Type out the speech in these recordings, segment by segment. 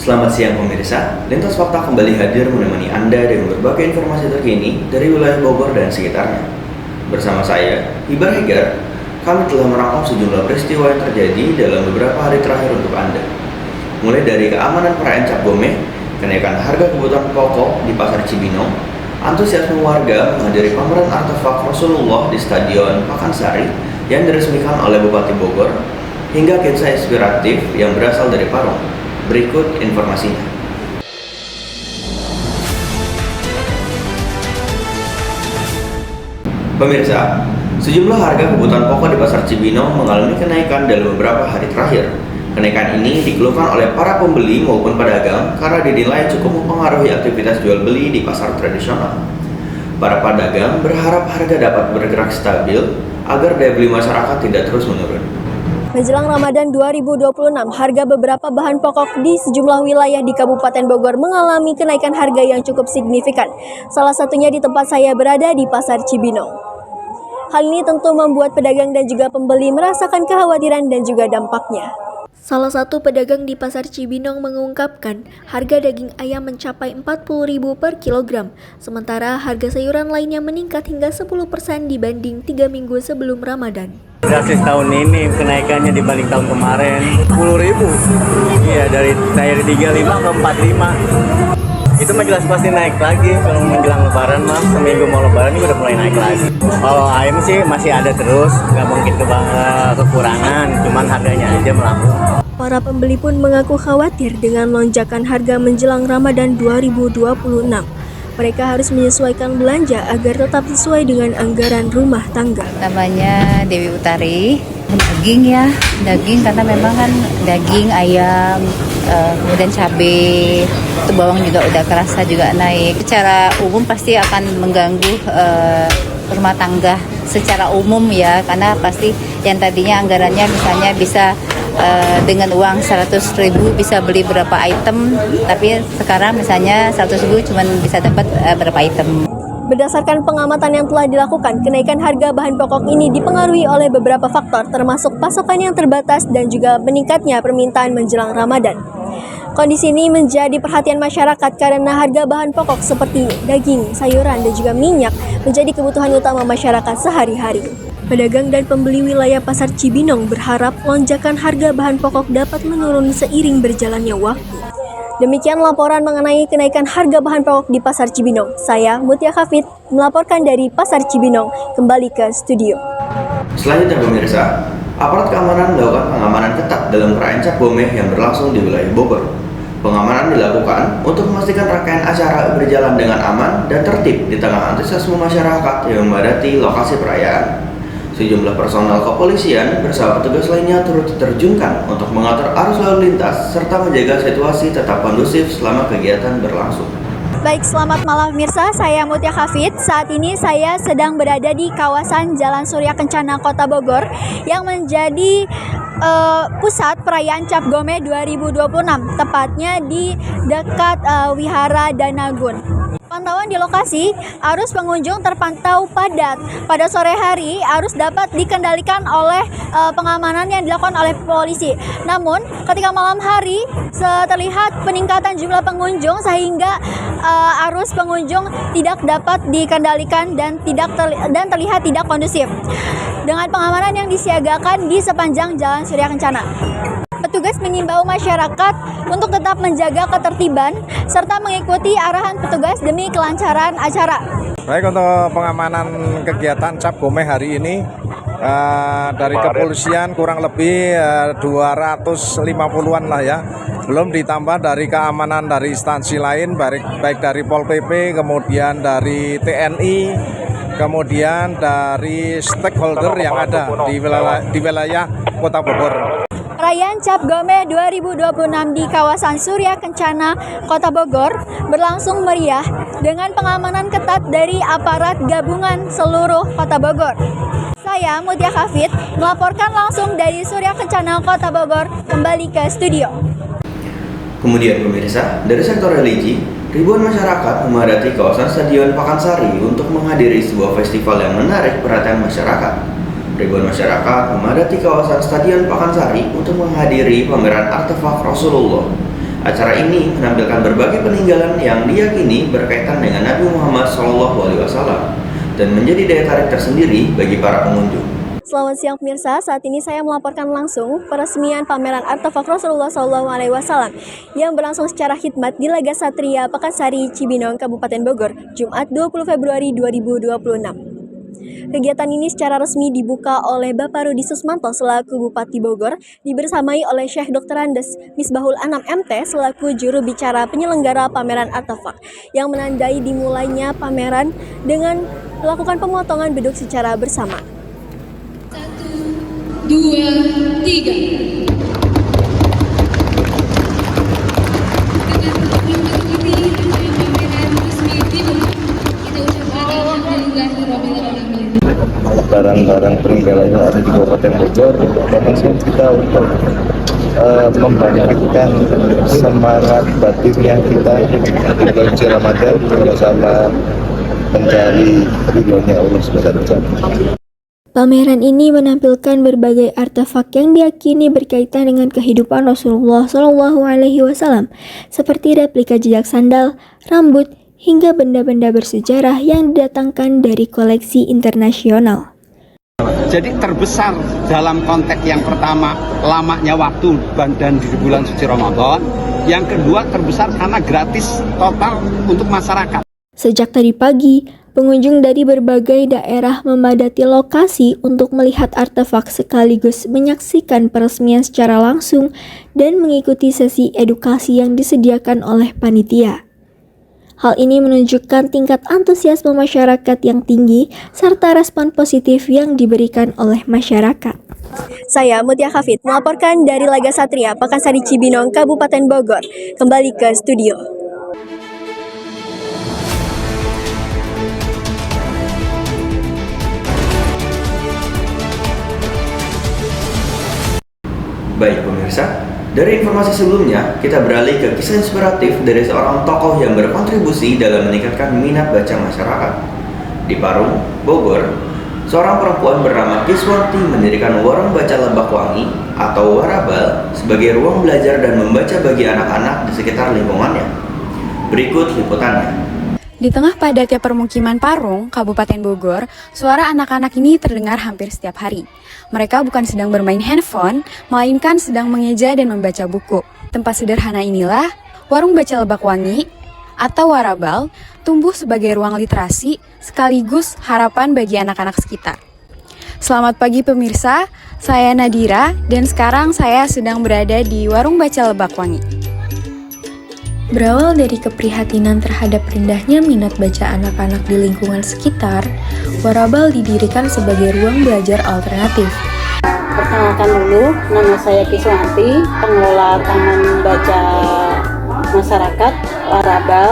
Selamat siang pemirsa, Lintas Fakta kembali hadir menemani Anda dengan berbagai informasi terkini dari wilayah Bogor dan sekitarnya. Bersama saya, Ibar Hegar, kami telah merangkum sejumlah peristiwa yang terjadi dalam beberapa hari terakhir untuk Anda. Mulai dari keamanan perayaan Cap Gomeh, kenaikan harga kebutuhan pokok di Pasar Cibinong, antusiasme warga menghadiri pameran artefak Rasulullah di Stadion Pakansari yang diresmikan oleh Bupati Bogor, hingga kisah inspiratif yang berasal dari Parung. Berikut informasinya. Pemirsa, sejumlah harga kebutuhan pokok di Pasar Cibinong mengalami kenaikan dalam beberapa hari terakhir. Kenaikan ini dikeluhkan oleh para pembeli maupun pedagang karena dinilai cukup mempengaruhi aktivitas jual beli di pasar tradisional. Para pedagang berharap harga dapat bergerak stabil agar daya beli masyarakat tidak terus menurun. Menjelang Ramadan 2026, harga beberapa bahan pokok di sejumlah wilayah di Kabupaten Bogor mengalami kenaikan harga yang cukup signifikan. Salah satunya di tempat saya berada di Pasar Cibinong. Hal ini tentu membuat pedagang dan juga pembeli merasakan kekhawatiran dan juga dampaknya. Salah satu pedagang di Pasar Cibinong mengungkapkan harga daging ayam mencapai Rp40.000 per kilogram, sementara harga sayuran lainnya meningkat hingga 10% dibanding 3 minggu sebelum Ramadan. Drastis tahun ini kenaikannya dibanding tahun kemarin 10.000. Iya, dari 35 ke 45. Itu mah jelas pasti naik lagi kalau menjelang lebaran mah, seminggu mau lebaran ini udah mulai naik lagi. Kalau ayam sih masih ada terus, nggak mungkin kekurangan, cuman harganya aja melambung. Para pembeli pun mengaku khawatir dengan lonjakan harga menjelang Ramadan 2026. Mereka harus menyesuaikan belanja agar tetap sesuai dengan anggaran rumah tangga. Namanya Dewi Utari. Daging ya, daging karena memang kan daging, ayam, kemudian cabai, itu bawang juga udah kerasa juga naik. Secara umum pasti akan mengganggu rumah tangga secara umum ya, karena pasti yang tadinya anggarannya misalnya bisa dengan uang 100.000 bisa beli berapa item, tapi sekarang misalnya 100.000 cuma bisa dapat berapa item. Berdasarkan pengamatan yang telah dilakukan, kenaikan harga bahan pokok ini dipengaruhi oleh beberapa faktor, termasuk pasokan yang terbatas dan juga meningkatnya permintaan menjelang Ramadan. Kondisi ini menjadi perhatian masyarakat karena harga bahan pokok seperti daging, sayuran, dan juga minyak menjadi kebutuhan utama masyarakat sehari-hari. Pedagang dan pembeli wilayah Pasar Cibinong berharap lonjakan harga bahan pokok dapat menurun seiring berjalannya waktu. Demikian laporan mengenai kenaikan harga bahan pokok di Pasar Cibinong. Saya, Mutia Khafid, melaporkan dari Pasar Cibinong, kembali ke studio. Selanjutnya pemirsa, aparat keamanan melakukan pengamanan ketat dalam perayaan Cap Gomeh yang berlangsung di wilayah Bogor. Pengamanan dilakukan untuk memastikan rangkaian acara berjalan dengan aman dan tertib di tengah antusiasme masyarakat yang memadati lokasi perayaan. Sejumlah personel kepolisian bersama petugas lainnya turut diterjunkan untuk mengatur arus lalu lintas serta menjaga situasi tetap kondusif selama kegiatan berlangsung. Baik, selamat malam pemirsa, saya Mutia Khafid. Saat ini saya sedang berada di kawasan Jalan Surya Kencana, Kota Bogor yang menjadi pusat perayaan Cap Gomeh 2026, tepatnya di dekat Wihara Danagun. Pantauan di lokasi, arus pengunjung terpantau padat. Pada sore hari, arus dapat dikendalikan oleh pengamanan yang dilakukan oleh polisi. Namun, ketika malam hari, terlihat peningkatan jumlah pengunjung sehingga arus pengunjung tidak dapat dikendalikan dan terlihat tidak kondusif. Dengan pengamanan yang disiagakan di sepanjang Jalan Surya Kencana. Petugas mengimbau masyarakat untuk tetap menjaga ketertiban serta mengikuti arahan petugas demi kelancaran acara. Baik, untuk pengamanan kegiatan Cap Gomeh hari ini dari kepolisian kurang lebih 250-an lah ya. Belum ditambah dari keamanan dari instansi lain, baik dari Pol PP, kemudian dari TNI, kemudian dari stakeholder yang ada di wilayah Kota Bogor. Perayaan Cap Gomeh 2026 di kawasan Surya Kencana, Kota Bogor berlangsung meriah dengan pengamanan ketat dari aparat gabungan seluruh Kota Bogor. Saya Mutia Khafid melaporkan langsung dari Surya Kencana, Kota Bogor, kembali ke studio. Kemudian pemirsa, dari sektor religi, ribuan masyarakat memadati kawasan Stadion Pakansari untuk menghadiri sebuah festival yang menarik perhatian masyarakat. Ribuan masyarakat memadati kawasan Stadion Pakansari untuk menghadiri pameran artefak Rasulullah. Acara ini menampilkan berbagai peninggalan yang diyakini berkaitan dengan Nabi Muhammad SAW dan menjadi daya tarik tersendiri bagi para pengunjung. Selamat siang pemirsa, saat ini saya melaporkan langsung peresmian pameran artefak Rasulullah SAW yang berlangsung secara khidmat di Laga Satria, Pekansari, Cibinong, Kabupaten Bogor, Jumat 20 Februari 2026. Kegiatan ini secara resmi dibuka oleh Bapak Rudi Susmanto selaku Bupati Bogor, dibersamai oleh Syekh Dr. Andes Misbahul Anam MT selaku juru bicara penyelenggara pameran artefak, yang menandai dimulainya pameran dengan melakukan pemotongan beduk secara bersama. 1, 2, 3. Barang-barang peninggalan yang ada di Kabupaten Bogor, langsung kita untuk membangkitkan semangat batinnya kita di bulan suci Ramadan bersama mencari ridhonya Allah Subhanahu wa Ta'ala. Pameran ini menampilkan berbagai artefak yang diyakini berkaitan dengan kehidupan Rasulullah SAW, seperti replika jejak sandal, rambut, hingga benda-benda bersejarah yang didatangkan dari koleksi internasional. Jadi terbesar dalam konteks yang pertama lamanya waktu dan di bulan suci Ramadan. Yang kedua terbesar karena gratis total untuk masyarakat. Sejak tadi pagi, pengunjung dari berbagai daerah memadati lokasi untuk melihat artefak sekaligus menyaksikan peresmian secara langsung dan mengikuti sesi edukasi yang disediakan oleh panitia. Hal ini menunjukkan tingkat antusiasme masyarakat yang tinggi serta respon positif yang diberikan oleh masyarakat. Saya Mutia Khafid melaporkan dari Laga Satria, Pekansari, Cibinong, Kabupaten Bogor. Kembali ke studio. Baik pemirsa, dari informasi sebelumnya, kita beralih ke kisah inspiratif dari seorang tokoh yang berkontribusi dalam meningkatkan minat baca masyarakat. Di Parung, Bogor, seorang perempuan bernama Kiswanti mendirikan warung baca Lebak Wangi atau Warabal sebagai ruang belajar dan membaca bagi anak-anak di sekitar lingkungannya. Berikut liputannya. Di tengah padatnya permukiman Parung, Kabupaten Bogor, suara anak-anak ini terdengar hampir setiap hari. Mereka bukan sedang bermain handphone, melainkan sedang mengeja dan membaca buku. Tempat sederhana inilah, Warung Baca Lebak Wangi atau Warabal, tumbuh sebagai ruang literasi sekaligus harapan bagi anak-anak sekitar. Selamat pagi pemirsa, saya Nadira dan sekarang saya sedang berada di Warung Baca Lebak Wangi. Berawal dari keprihatinan terhadap rendahnya minat baca anak-anak di lingkungan sekitar, Warabal didirikan sebagai ruang belajar alternatif. Perkenalkan dulu, nama saya Kiswanti, pengelola Taman Baca Masyarakat Warabal,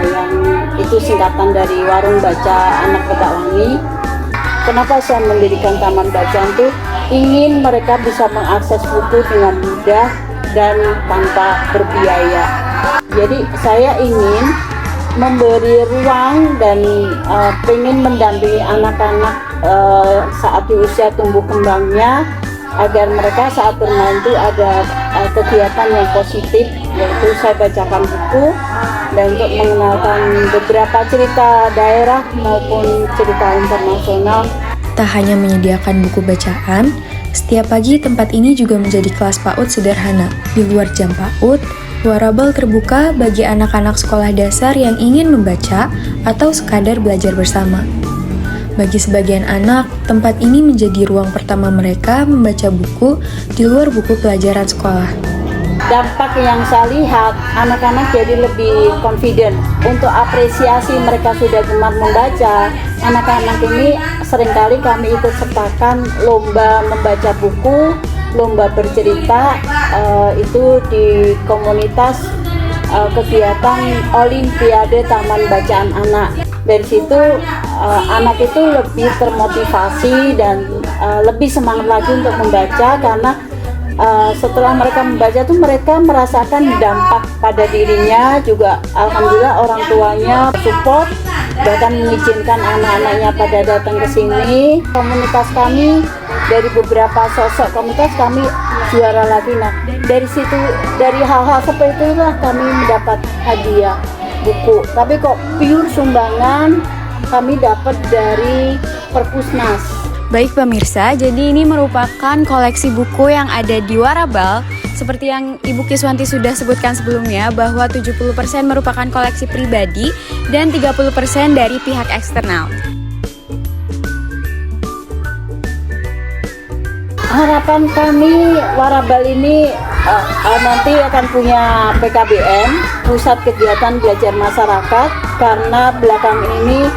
yang itu singkatan dari Warung Baca Anak Lebak Wangi. Kenapa saya mendirikan Taman Bacaan itu? Ingin mereka bisa mengakses buku dengan mudah dan tanpa berbiaya. Jadi saya ingin memberi ruang dan ingin mendampingi anak-anak saat di usia tumbuh kembangnya agar mereka saat bermain itu ada kegiatan yang positif, yaitu saya bacakan buku dan untuk mengenalkan beberapa cerita daerah maupun cerita internasional. Tak hanya menyediakan buku bacaan, setiap pagi tempat ini juga menjadi kelas PAUD sederhana. Di luar jam PAUD, Warabal terbuka bagi anak-anak sekolah dasar yang ingin membaca atau sekadar belajar bersama. Bagi sebagian anak, tempat ini menjadi ruang pertama mereka membaca buku di luar buku pelajaran sekolah. Dampak yang saya lihat, anak-anak jadi lebih confident. Untuk apresiasi mereka sudah gemar membaca, anak-anak ini seringkali kami ikut sertakan lomba membaca buku, lomba bercerita, itu di komunitas kegiatan Olimpiade Taman Bacaan Anak. Dari situ anak itu lebih termotivasi dan lebih semangat lagi untuk membaca karena setelah mereka membaca tuh mereka merasakan dampak pada dirinya juga. Alhamdulillah orang tuanya support, bahkan mengizinkan anak-anaknya pada datang ke sini. Komunitas kami dari beberapa sosok komunitas kami juara lagi. Nah, dari situ, dari hal-hal seperti itulah kami mendapat hadiah buku. Tapi kok pure sumbangan kami dapat dari Perpusnas. Baik pemirsa, jadi ini merupakan koleksi buku yang ada di Warabal. Seperti yang Ibu Kiswanti sudah sebutkan sebelumnya, bahwa 70% merupakan koleksi pribadi dan 30% dari pihak eksternal. Harapan kami Warabal ini nanti akan punya PKBM, Pusat Kegiatan Belajar Masyarakat, karena belakang ini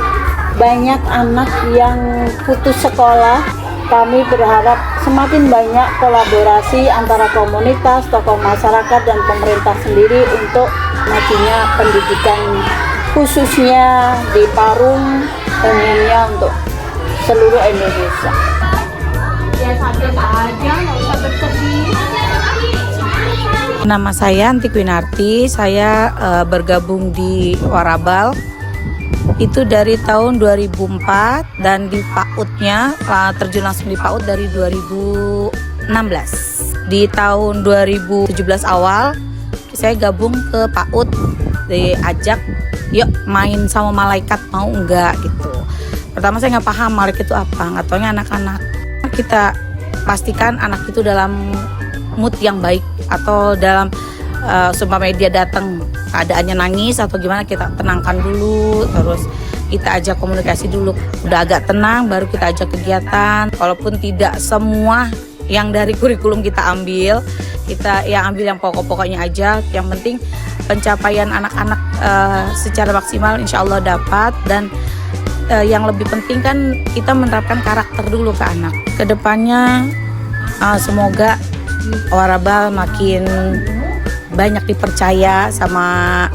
banyak anak yang putus sekolah. Kami berharap semakin banyak kolaborasi antara komunitas, tokoh masyarakat, dan pemerintah sendiri untuk majunya pendidikan, khususnya di Parung, umumnya untuk seluruh Indonesia. Ya santai aja, nggak usah bersedih. Nama saya Anti Kwinarti, saya bergabung di Warabal itu dari tahun 2004 dan di PAUD-nya terjun langsung di PAUD dari 2016. Di tahun 2017 awal saya gabung ke PAUD, diajak yuk main sama malaikat, mau enggak gitu. Pertama saya nggak paham malaikat itu apa, nggak taunya anak-anak. Kita pastikan anak itu dalam mood yang baik atau dalam seumpama dia datang keadaannya nangis atau gimana, kita tenangkan dulu, terus kita ajak komunikasi dulu, udah agak tenang baru kita ajak kegiatan. Walaupun tidak semua yang dari kurikulum kita ambil, kita yang ambil yang pokok-pokoknya aja, yang penting pencapaian anak-anak secara maksimal insya Allah dapat. Dan yang lebih penting kan kita menerapkan karakter dulu ke anak. Kedepannya semoga Warabal makin banyak dipercaya sama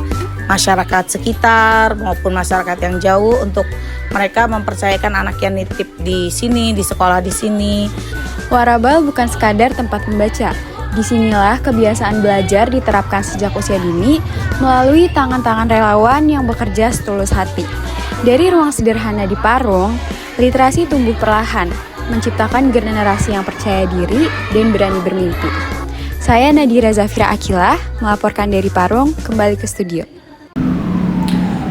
masyarakat sekitar maupun masyarakat yang jauh, untuk mereka mempercayakan anak yang nitip di sini, di sekolah di sini. Warabal bukan sekadar tempat membaca. Disinilah kebiasaan belajar diterapkan sejak usia dini melalui tangan-tangan relawan yang bekerja setulus hati. Dari ruang sederhana di Parung, literasi tumbuh perlahan, menciptakan generasi yang percaya diri dan berani bermimpi. Saya Nadira Zafira Akilah, melaporkan dari Parung, kembali ke studio.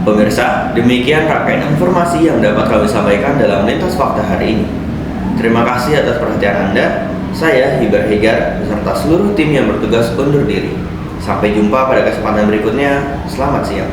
Pemirsa, demikian rangkaian informasi yang dapat kami sampaikan dalam Lintas Fakta hari ini. Terima kasih atas perhatian Anda. Saya Hibar Hegar beserta seluruh tim yang bertugas undur diri. Sampai jumpa pada kesempatan berikutnya. Selamat siang.